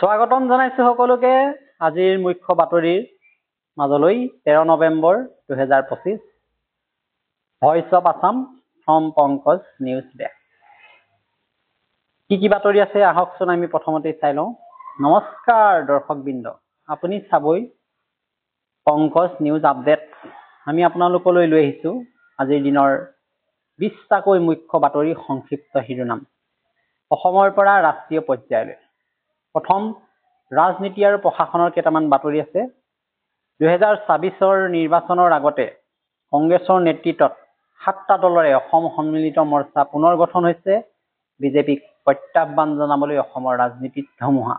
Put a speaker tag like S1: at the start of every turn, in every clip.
S1: স্বাগতম জনাইছো সকলোকে আজিৰ মুখ্য বাতৰিৰ মাজলৈ 13 November 2025 voice of Assam from Pankaj news desk. কি বাতৰি আছে আহকচোন আমি প্ৰথমতে চাই লওঁ। নমস্কাৰ দৰ্শকবৃন্দ, আপুনি চাবই পংকজ নিউজ আপডেট। আমি আপোনালোকলৈ লৈ আহিছো আজিৰ দিনৰ 20টাকৈ মুখ্য বাতৰি সংক্ষিপ্ত শিৰোনাম। অসমৰ পৰা ৰাষ্ট্ৰীয় পৰ্যায়লৈ প্ৰথম ৰাজনীতি আৰু প্ৰশাসনৰ কেইটামান বাতৰি আছে। 2024 নিৰ্বাচনৰ আগতে কংগ্ৰেছৰ নেতৃত্বত 7টা দলৰে অসম সন্মিলিত মৰ্চা পুনৰ গঠন হৈছে। বিজেপিক প্ৰত্যাহ্বান জনাবলৈ অসমৰ ৰাজনীতিত ধুমুহা।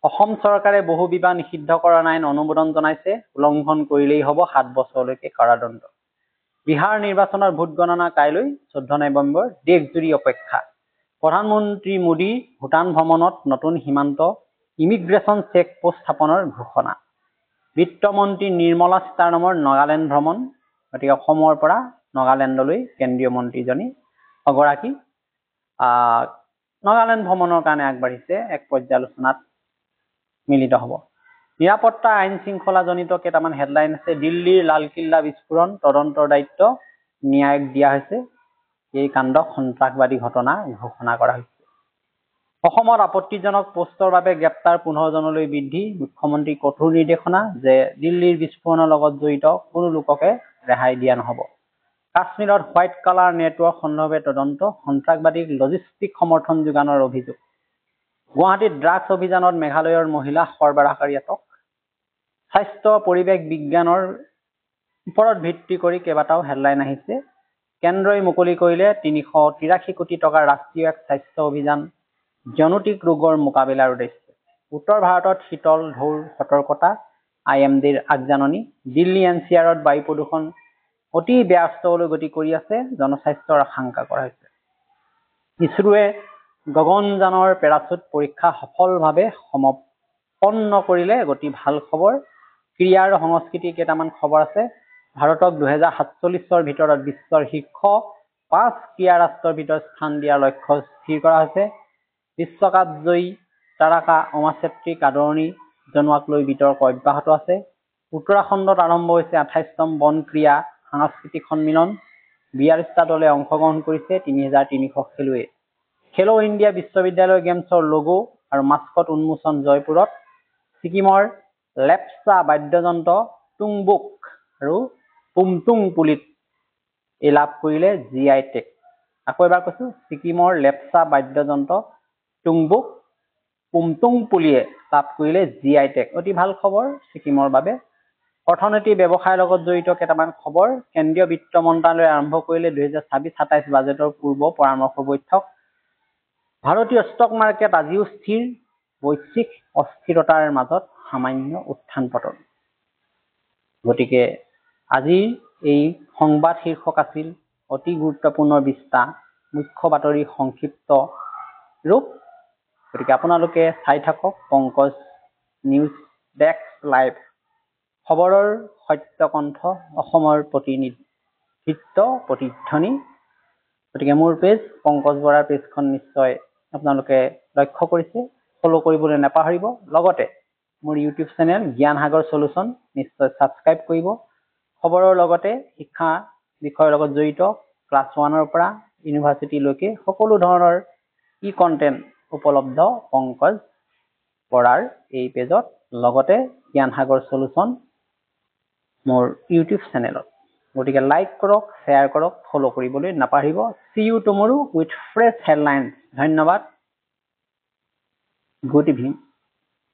S1: অসম চৰকাৰে বহু বিবাহ নিষিদ্ধ কৰা আইন অনুমোদন জনাইছে। উলংঘন কৰিলেই হ'ব 7 বছৰলৈকে কাৰাদণ্ড। বিহাৰ নিৰ্বাচনৰ ভোট গণনা কাইলৈ 14 নৱেম্বৰ। দেশজুৰি অপেক্ষা। প্ৰধানমন্ত্ৰী মোদী ভূটান ভ্ৰমণত নতুন সীমান্ত ইমিগ্ৰেশ্যন চেক পোষ্ট স্থাপনৰ ঘোষণা। বিত্তমন্ত্ৰী নিৰ্মলা সীতাৰমণৰ নাগালেণ্ড ভ্ৰমণ। গতিকে অসমৰ পৰা নাগালেণ্ডলৈ কেন্দ্ৰীয় মন্ত্ৰীজনী এগৰাকী নাগালেণ্ড ভ্ৰমণৰ কাৰণে আগবাঢ়িছে। এক পৰ্যালোচনাত মিলিত হ'ব। নিৰাপত্তা আইন শৃংখলাজনিত কেইটামান হেডলাইন আছে। দিল্লীৰ লালকিল্লা বিস্ফোৰণ তদন্তৰ দায়িত্ব ন্যায়ক দিয়া হৈছে। এই কাণ্ড সন্ত্ৰাসবাদী ঘটনা ঘোষণা কৰা হৈছে। অসমত আপত্তিজনক পোষ্টৰ বাবে গ্ৰেপ্তাৰ 15 জনলৈ বৃদ্ধি। মুখ্যমন্ত্ৰীৰ কঠোৰ নিৰ্দেশনা যে দিল্লীৰ বিস্ফোৰণৰ লগত জড়িত কোনো লোককে ৰেহাই দিয়া নহ'ব। কাশ্মীৰত হোৱাইট কালাৰ নেটৱৰ্ক সন্দৰ্ভে তদন্ত। সন্ত্ৰাসবাদীক লজিষ্টিক সমৰ্থন যোগানৰ অভিযোগ। গুৱাহাটীত ড্ৰাগছ অভিযানত মেঘালয়ৰ মহিলা সৰবৰাহকাৰী আটক। স্বাস্থ্য পৰিৱেশ বিজ্ঞানৰ ওপৰত ভিত্তি কৰি কেইবাটাও হেডলাইন আহিছে। কেন্দ্ৰই মুকলি কৰিলে 383 কোটি টকাৰ ৰাষ্ট্ৰীয় এক স্বাস্থ্য অভিযান জনতিক ৰোগৰ মোকাবিলাৰ উদ্দেশ্যে। উত্তৰ ভাৰতত শীতল ঢৌৰ সতৰ্কতা। IMDৰ আগজাননী। দিল্লী NCRত বায়ু প্ৰদূষণ অতি বেয়া স্তৰলৈ গতি কৰি আছে। জনস্বাস্থ্যৰ আশংকা কৰা হৈছে। ইছৰোৱে গগনযানৰ পেৰাচুট পৰীক্ষা সফলভাৱে সম্পন্ন কৰিলে। গতি ভাল খবৰ। ক্ৰীড়া আৰু সংস্কৃতিৰ কেইটামান খবৰ আছে। ভাৰতক 2047 ভিতৰত বিশ্বৰ শীৰ্ষ 5 ক্ৰীড়া ৰাষ্ট্ৰৰ ভিতৰত স্থান দিয়াৰ লক্ষ্য স্থিৰ কৰা হৈছে। বিশ্বকাপ জয়ী তাৰকা উমা চেত্ৰীক আদৰণি জনোৱাক লৈ বিতৰ্ক অব্যাহত আছে। উত্তৰাখণ্ডত আৰম্ভ হৈছে 28তম বন ক্ৰীড়া সাংস্কৃতিক সন্মিলন। 42টা দলে অংশগ্ৰহণ কৰিছে। 3300 খেলুৱৈ। খেলো ইণ্ডিয়া বিশ্ববিদ্যালয় গেমছৰ লোগো আৰু মাস্কট উন্মোচন জয়পুৰত। ছিকিমৰ লেপচা বাদ্যযন্ত্ৰ টুংবুক আৰু পুমটুং পুলিত লাভ কৰিলে GI টেগ। আকৌ এবাৰ কৈছো, ছিকিমৰ লেপচা বাদ্যযন্ত্ৰ টুংবুক পুমটুং পুলিয়ে লাভ কৰিলে GI টেগ। অতি ভাল খবৰ ছিকিমৰ বাবে। অৰ্থনীতি ব্যৱসায়ৰ লগত জড়িত কেইটামান খবৰ। কেন্দ্ৰীয় বিত্ত মন্ত্ৰালয়ে আৰম্ভ কৰিলে 2026-27 বাজেটৰ পূৰ্ব পৰামৰ্শ বৈঠক। ভাৰতীয় ষ্টক মাৰ্কেট আজিও স্থিৰ। বৈশ্বিক অস্থিৰতাৰ মাজত সামান্য উত্থান পতন। গতিকে আজিৰ এই সংবাদ শীৰ্ষক আছিল অতি গুৰুত্বপূৰ্ণ 20টা মুখ্য বাতৰি সংক্ষিপ্ত ৰূপ। গতিকে আপোনালোকে চাই থাকক পংকজ নিউজ ডেস্ক লাইভ। খবৰৰ সত্য কণ্ঠ, অসমৰ প্ৰতিনিধিত্ব, প্ৰতিধ্বনি। গতিকে মোৰ পেজ পংকজ বৰাৰ পেজখন নিশ্চয় আপোনালোকে লক্ষ্য কৰিছে। ফলো কৰিবলৈ নাপাহৰিব। লগতে মোৰ ইউটিউব চেনেল জ্ঞান সাগৰ সলিউশ্যন নিশ্চয় ছাবস্ক্ৰাইব কৰিব। খবৰৰ লগতে শিক্ষা বিষয়ৰ লগত জড়িত ক্লাছ 1ৰ পৰা ইউনিভাৰ্চিটিলৈকে সকলো ধৰণৰ কণ্টেণ্ট উপলব্ধ পংকজ বৰাৰ এই পেজত। লগতে জ্ঞান সাগৰ সলিউশ্যন মোৰ ইউটিউব চেনেলত। গতিকে লাইক কৰক, শ্বেয়াৰ কৰক, ফলো কৰিবলৈ নাপাহৰিব। See you tomorrow with fresh headlines. ধন্যবাদ। Good evening.